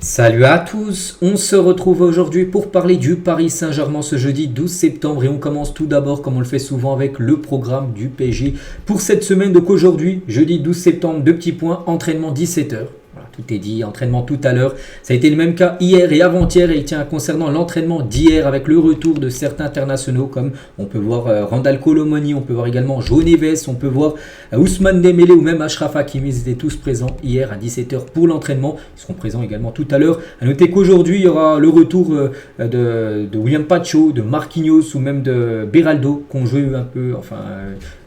Salut à tous, on se retrouve aujourd'hui pour parler du Paris Saint-Germain ce jeudi 12 septembre et on commence tout d'abord comme on le fait souvent avec le programme du PSG pour cette semaine. Donc aujourd'hui, jeudi 12 septembre, deux petits points, entraînement 17h. Voilà, tout est dit, entraînement tout à l'heure. Ça a été le même cas hier et avant-hier et tiens, concernant l'entraînement d'hier avec le retour de certains internationaux comme on peut voir Randal Kolo Muani, on peut voir également João Neves, on peut voir Ousmane Dembélé ou même Achraf Hakimi. Ils étaient tous présents hier à 17h pour l'entraînement. Ils seront présents également tout à l'heure. A noter qu'aujourd'hui, il y aura le retour de William Pacho, de Marquinhos ou même de Beraldo qui ont joué un peu,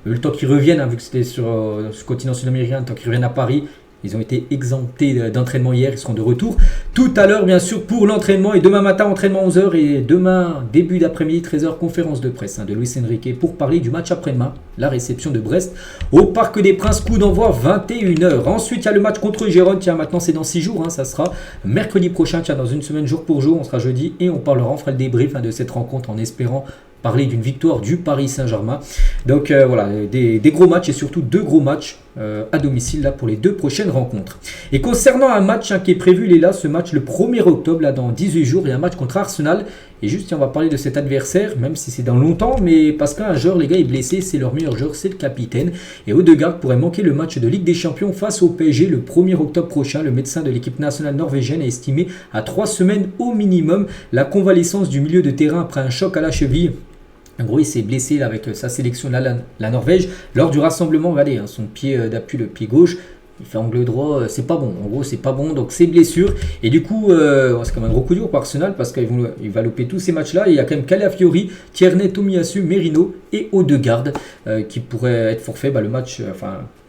le temps qu'ils reviennent, hein, vu que c'était sur ce continent sud-américain, le temps qu'ils reviennent à Paris. Ils ont été exemptés d'entraînement hier, ils seront de retour tout à l'heure bien sûr pour l'entraînement et demain matin entraînement 11h et demain début d'après-midi 13h conférence de presse de Luis Enrique pour parler du match après-demain, la réception de Brest au Parc des Princes, coup d'envoi 21h. Ensuite il y a le match contre Gérone, tiens maintenant c'est dans 6 jours, ça sera mercredi prochain, tiens dans une semaine jour pour jour, on sera jeudi et on parlera, on fera le débrief de cette rencontre en espérant parler d'une victoire du Paris Saint-Germain. Donc voilà, des gros matchs et surtout deux gros matchs à domicile là, pour les deux prochaines rencontres. Et concernant un match qui est prévu, il est là, ce match le 1er octobre, là, dans 18 jours, il y a un match contre Arsenal. Et juste, on va parler de cet adversaire, même si c'est dans longtemps, mais parce qu'un joueur, les gars, est blessé, c'est leur meilleur joueur, c'est le capitaine. Et Odegaard pourrait manquer le match de Ligue des Champions face au PSG le 1er octobre prochain. Le médecin de l'équipe nationale norvégienne a estimé à 3 semaines au minimum la convalescence du milieu de terrain après un choc à la cheville. En gros, il s'est blessé là, avec sa sélection, la Norvège, lors du rassemblement. Regardez, son pied d'appui, le pied gauche, il fait angle droit, c'est pas bon. En gros, c'est pas bon, donc c'est blessure. Et du coup, c'est quand même un gros coup dur pour Arsenal parce qu'il va louper tous ces matchs-là. Et il y a quand même Calafiori, Tierney, Tomiyasu, Merino et Odegaard qui pourraient être forfaits. Le match,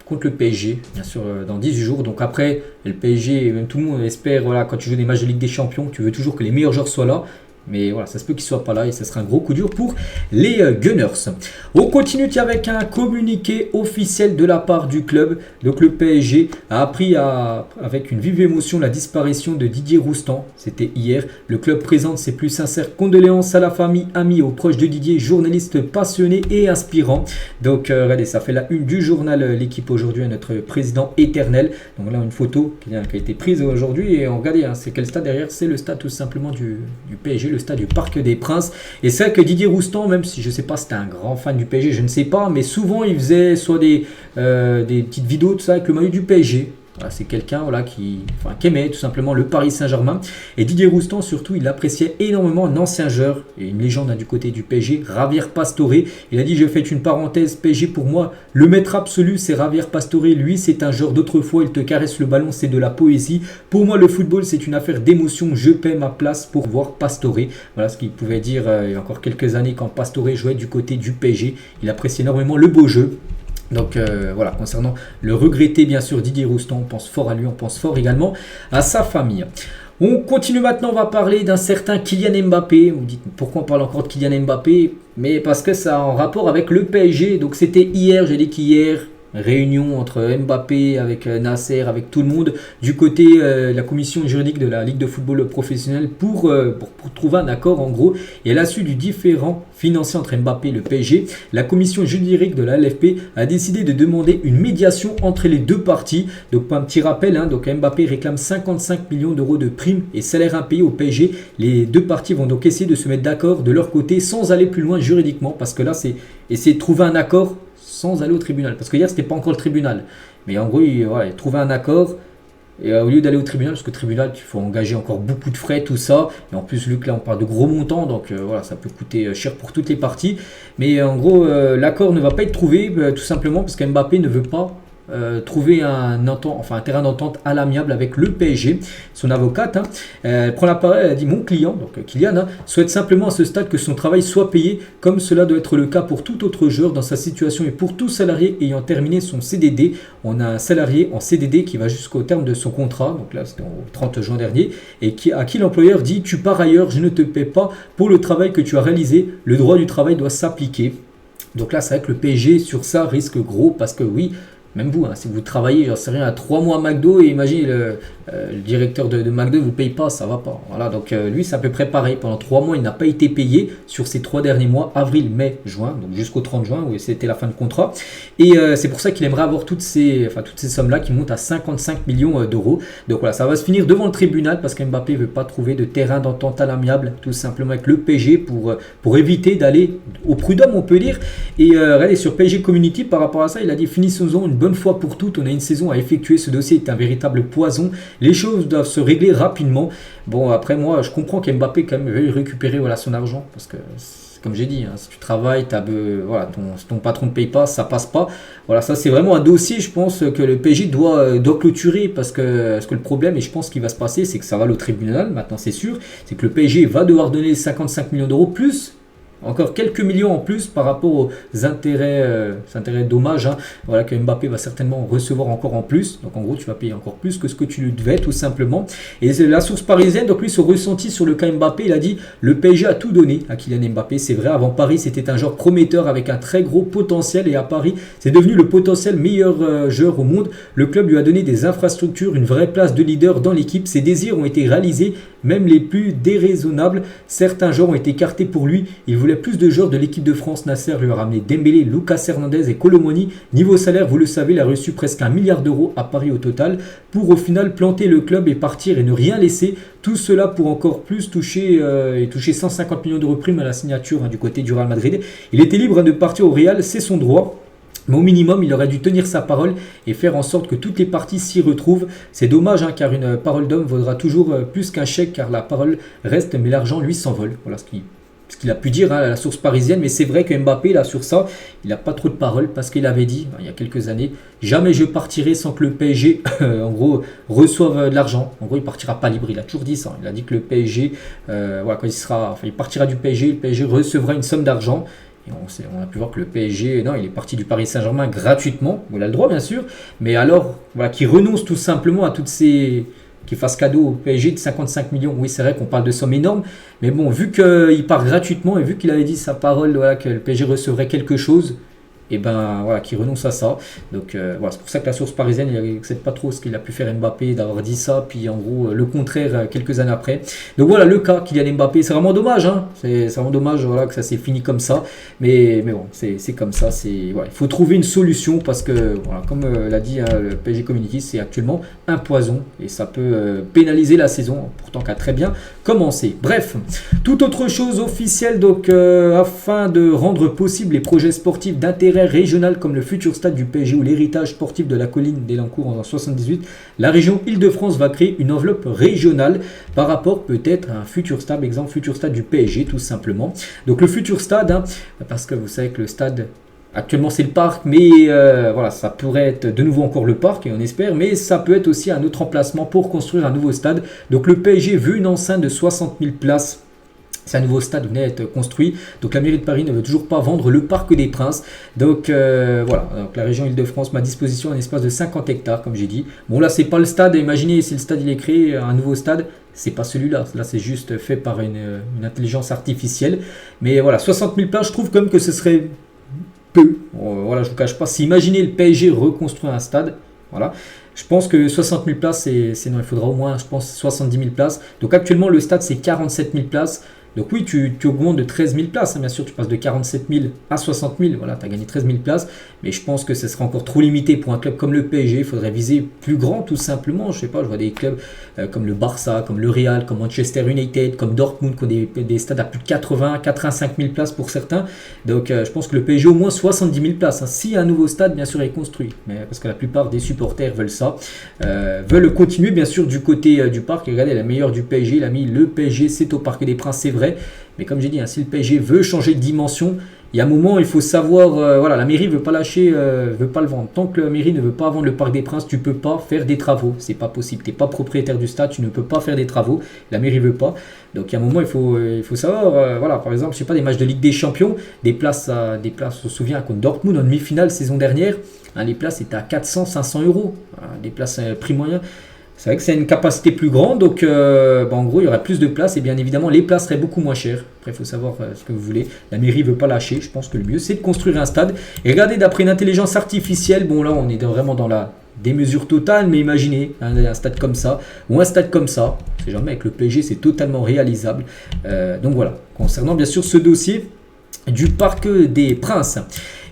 contre le PSG, bien sûr, dans 18 jours. Donc après, le PSG, même tout le monde espère, voilà, quand tu joues des matchs de Ligue des Champions, tu veux toujours que les meilleurs joueurs soient là. Mais voilà, ça se peut qu'il ne soit pas là et ça sera un gros coup dur pour les Gunners. On continue avec un communiqué officiel de la part du club. Donc le PSG a appris avec une vive émotion la disparition de Didier Roustan. C'était hier. Le club présente ses plus sincères condoléances à la famille, amis, aux proches de Didier, journaliste passionné et inspirant. Donc regardez, ça fait la une du journal L'équipe aujourd'hui à notre président éternel. Donc là, une photo qui a été prise aujourd'hui. Et regardez, c'est quel stade derrière? C'est le stade tout simplement du PSG. Le stade du Parc des Princes. Et c'est vrai que Didier Roustan, même si je ne sais pas si c'était un grand fan du PSG, je ne sais pas, mais souvent il faisait soit des petites vidéos, tout ça, avec le maillot du PSG. Voilà, c'est quelqu'un qui aimait tout simplement le Paris Saint-Germain. Et Didier Roustan, surtout, il appréciait énormément un ancien joueur et une légende du côté du PSG, Javier Pastore. Il a dit, je fais une parenthèse, PSG pour moi, le maître absolu, c'est Javier Pastore. Lui, c'est un joueur d'autrefois, il te caresse le ballon, c'est de la poésie. Pour moi, le football, c'est une affaire d'émotion. Je paie ma place pour voir Pastore. Voilà ce qu'il pouvait dire il y a encore quelques années quand Pastore jouait du côté du PSG. Il appréciait énormément le beau jeu. Donc voilà, concernant le regretté bien sûr Didier Roustan, on pense fort à lui, on pense fort également à sa famille. On continue maintenant, on va parler d'un certain Kylian Mbappé. Vous me dites pourquoi on parle encore de Kylian Mbappé? Mais parce que ça a un rapport avec le PSG. Donc c'était hier, j'ai dit qu'hier, réunion entre Mbappé avec Nasser, avec tout le monde du côté la commission juridique de la Ligue de football professionnel pour trouver un accord en gros. Et à la suite du différend financier entre Mbappé et le PSG, la commission juridique de la LFP a décidé de demander une médiation entre les deux parties. Donc un petit rappel, donc Mbappé réclame 55 millions d'euros de primes et salaires impayés au PSG. Les deux parties vont donc essayer de se mettre d'accord de leur côté sans aller plus loin juridiquement, parce que là c'est essayer de trouver un accord sans aller au tribunal. Parce que hier, c'était pas encore le tribunal. Mais en gros, il trouver un accord. Et au lieu d'aller au tribunal, parce que le tribunal, il faut engager encore beaucoup de frais, tout ça. Et en plus, Luc, là, on parle de gros montants. Donc voilà, ça peut coûter cher pour toutes les parties. Mais en gros, l'accord ne va pas être trouvé, tout simplement parce qu'Mbappé ne veut pas trouver un terrain d'entente à l'amiable avec le PSG. Son avocate prend la parole, elle a dit: mon client, donc Kylian, souhaite simplement à ce stade que son travail soit payé comme cela doit être le cas pour tout autre joueur dans sa situation et pour tout salarié ayant terminé son CDD. On a un salarié en CDD qui va jusqu'au terme de son contrat, donc là c'était au 30 juin dernier, et à qui l'employeur dit: tu pars ailleurs, je ne te paie pas pour le travail que tu as réalisé, le droit du travail doit s'appliquer. Donc là c'est vrai que le PSG sur ça risque gros, parce que oui, même vous, hein, si vous travaillez, j'en sais rien, à 3 mois à McDo et imaginez le directeur de McDo ne vous paye pas, ça va pas. Voilà, donc lui c'est à peu près pareil. Pendant 3 mois, il n'a pas été payé sur ces 3 derniers mois, avril, mai, juin, donc jusqu'au 30 juin où c'était la fin de contrat. Et c'est pour ça qu'il aimerait avoir toutes ces sommes-là qui montent à 55 millions d'euros. Donc voilà, ça va se finir devant le tribunal parce qu'Mbappé ne veut pas trouver de terrain d'entente à l'amiable, tout simplement avec le PSG pour éviter d'aller au prud'homme, on peut dire. Et regardez, sur PSG Community, par rapport à ça, il a dit finissons-en une bonne fois pour toutes. On a une saison à effectuer. Ce dossier est un véritable poison. Les choses doivent se régler rapidement. Bon, après, moi, je comprends qu'Mbappé, quand même, veuille récupérer son argent. Parce que, comme j'ai dit, hein, si tu travailles, si ton patron ne paye pas, ça passe pas. Voilà, ça, c'est vraiment un dossier, je pense, que le PSG doit clôturer. Parce que le problème, et je pense qu'il va se passer, c'est que ça va aller au tribunal. Maintenant, c'est sûr. C'est que le PSG va devoir donner 55 millions d'euros plus. Encore quelques millions en plus par rapport aux intérêts dommages, hein, voilà, que Mbappé va certainement recevoir encore en plus. Donc en gros, tu vas payer encore plus que ce que tu lui devais tout simplement. Et c'est la source parisienne, donc lui, son ressenti sur le cas Mbappé, il a dit le PSG a tout donné à Kylian Mbappé. C'est vrai, avant Paris, c'était un joueur prometteur avec un très gros potentiel. Et à Paris, c'est devenu le potentiel meilleur joueur au monde. Le club lui a donné des infrastructures, une vraie place de leader dans l'équipe. Ses désirs ont été réalisés, même les plus déraisonnables. Certains joueurs ont été écartés pour lui. Il voulait plus de joueurs de l'équipe de France. Nasser lui a ramené Dembélé, Lucas Hernandez et Colomoni. Niveau salaire, vous le savez, il a reçu presque 1 milliard d'euros à Paris au total pour au final planter le club et partir et ne rien laisser. Tout cela pour encore plus toucher 150 millions d'euros prime à la signature, hein, du côté du Real Madrid. Il était libre de partir au Real, c'est son droit. Mais au minimum, il aurait dû tenir sa parole et faire en sorte que toutes les parties s'y retrouvent. C'est dommage, hein, car une parole d'homme vaudra toujours plus qu'un chèque, car la parole reste, mais l'argent, lui, s'envole. Voilà ce qu'il a pu dire, hein, à la source parisienne. Mais c'est vrai que Mbappé, là, sur ça, il n'a pas trop de parole parce qu'il avait dit, il y a quelques années, jamais je partirai sans que le PSG, en gros, reçoive de l'argent. En gros, il partira pas libre. Il a toujours dit ça. Il a dit que le PSG, quand il partira du PSG, le PSG recevra une somme d'argent. Et on a pu voir que le PSG, non, il est parti du Paris Saint-Germain gratuitement. Il a le droit, bien sûr. Mais alors, voilà, qu'il renonce tout simplement à toutes ces... Qu'il fasse cadeau au PSG de 55 millions. Oui, c'est vrai qu'on parle de sommes énormes. Mais bon, vu qu'il part gratuitement et vu qu'il avait dit sa parole, voilà, que le PSG recevrait quelque chose, et ben voilà, qu'il renonce à ça. Donc voilà, c'est pour ça que la source parisienne, il n'accepte pas trop ce qu'il a pu faire Mbappé, d'avoir dit ça, puis en gros le contraire quelques années après. Donc voilà le cas Kylian Mbappé, c'est vraiment dommage, hein. C'est vraiment dommage, voilà, que ça s'est fini comme ça. Mais bon, c'est comme ça, voilà, il faut trouver une solution parce que voilà, comme l'a dit, hein, le PSG Community, c'est actuellement un poison et ça peut pénaliser la saison, pourtant qu'à très bien commencé. Bref, toute autre chose officielle, donc afin de rendre possible les projets sportifs d'intérêt régional comme le futur stade du PSG ou l'héritage sportif de la colline d'Elancourt en 78, la région Île-de-France va créer une enveloppe régionale par rapport peut-être à un futur stade, exemple futur stade du PSG tout simplement. Donc le futur stade, hein, parce que vous savez que le stade actuellement c'est le parc, mais voilà, ça pourrait être de nouveau encore le parc et on espère, mais ça peut être aussi un autre emplacement pour construire un nouveau stade. Donc le PSG veut une enceinte de 60 000 places. C'est un nouveau stade qui venait d'être construit. Donc la mairie de Paris ne veut toujours pas vendre le Parc des Princes. Donc voilà, donc la région Île-de-France met à disposition un espace de 50 hectares, comme j'ai dit. Bon là, c'est pas le stade. Imaginez si le stade il est créé, un nouveau stade. C'est pas celui-là. Là, c'est juste fait par une intelligence artificielle. Mais voilà, 60 000 places, je trouve quand même que ce serait peu. Voilà, je vous cache pas. Si imaginez le PSG reconstruire un stade, voilà. Je pense que 60 000 places, c'est non, il faudra au moins, je pense, 70 000 places. Donc actuellement, le stade, c'est 47 000 places. Donc oui, tu augmentes de 13 000 places, hein, bien sûr, tu passes de 47 000 à 60 000, voilà, tu as gagné 13 000 places, mais je pense que ce sera encore trop limité pour un club comme le PSG, il faudrait viser plus grand tout simplement, je sais pas, je vois des clubs comme le Barça, comme le Real, comme Manchester United, comme Dortmund, qui ont des stades à plus de 85 000 places pour certains, donc je pense que le PSG au moins 70 000 places, hein, si un nouveau stade bien sûr est construit, mais parce que la plupart des supporters veulent ça, veulent continuer bien sûr du côté du parc, et regardez, la meilleure du PSG, il a mis le PSG, c'est au Parc des Princes, c'est vrai. Mais comme j'ai dit, hein, si le PSG veut changer de dimension, il y a un moment, il faut savoir, voilà, la mairie ne veut pas lâcher, veut pas le vendre. Tant que la mairie ne veut pas vendre le Parc des Princes, tu ne peux pas faire des travaux. C'est pas possible. Tu n'es pas propriétaire du stade, tu ne peux pas faire des travaux. La mairie ne veut pas. Donc il y a un moment, il faut savoir, voilà, par exemple, je sais pas, des matchs de Ligue des Champions, des places, on se souvient contre Dortmund en demi-finale saison dernière, hein, les places étaient à 400, 500 euros. Des places prix moyen. C'est vrai que c'est une capacité plus grande, donc en gros il y aurait plus de place et bien évidemment les places seraient beaucoup moins chères. Après il faut savoir ce que vous voulez. La mairie ne veut pas lâcher, je pense que le mieux c'est de construire un stade. Et regardez, d'après une intelligence artificielle, bon là on est vraiment dans la démesure totale, mais imaginez un stade comme ça ou un stade comme ça. C'est jamais avec le PSG, c'est totalement réalisable. Donc voilà, concernant bien sûr ce dossier du Parc des Princes.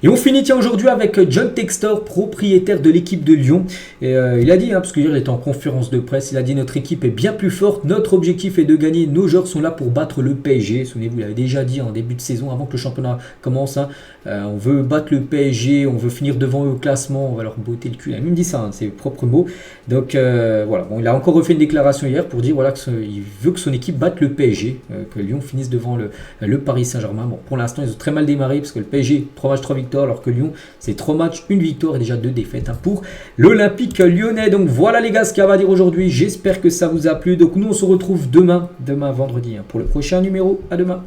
Et on finit aujourd'hui avec John Textor, propriétaire de l'équipe de Lyon. Et, il a dit, parce qu'hier il était en conférence de presse, il a dit: notre équipe est bien plus forte, notre objectif est de gagner, nos joueurs sont là pour battre le PSG. Souvenez-vous, il avait déjà dit en début de saison, avant que le championnat commence, on veut battre le PSG, on veut finir devant eux au classement, on va leur botter le cul. Il a même dit ça, ses propres mots. Donc voilà, il a encore refait une déclaration hier pour dire qu'il veut que son équipe batte le PSG, que Lyon finisse devant le Paris Saint-Germain. Bon, pour l'instant, ils ont très mal démarré parce que le PSG, 3 matchs, 3 victoires, alors que Lyon, c'est 3 matchs, 1 victoire et déjà 2 défaites pour l'Olympique Lyonnais. Donc voilà les gars ce qu'il y a à dire aujourd'hui. J'espère que ça vous a plu. Donc nous, on se retrouve demain vendredi, pour le prochain numéro. À demain.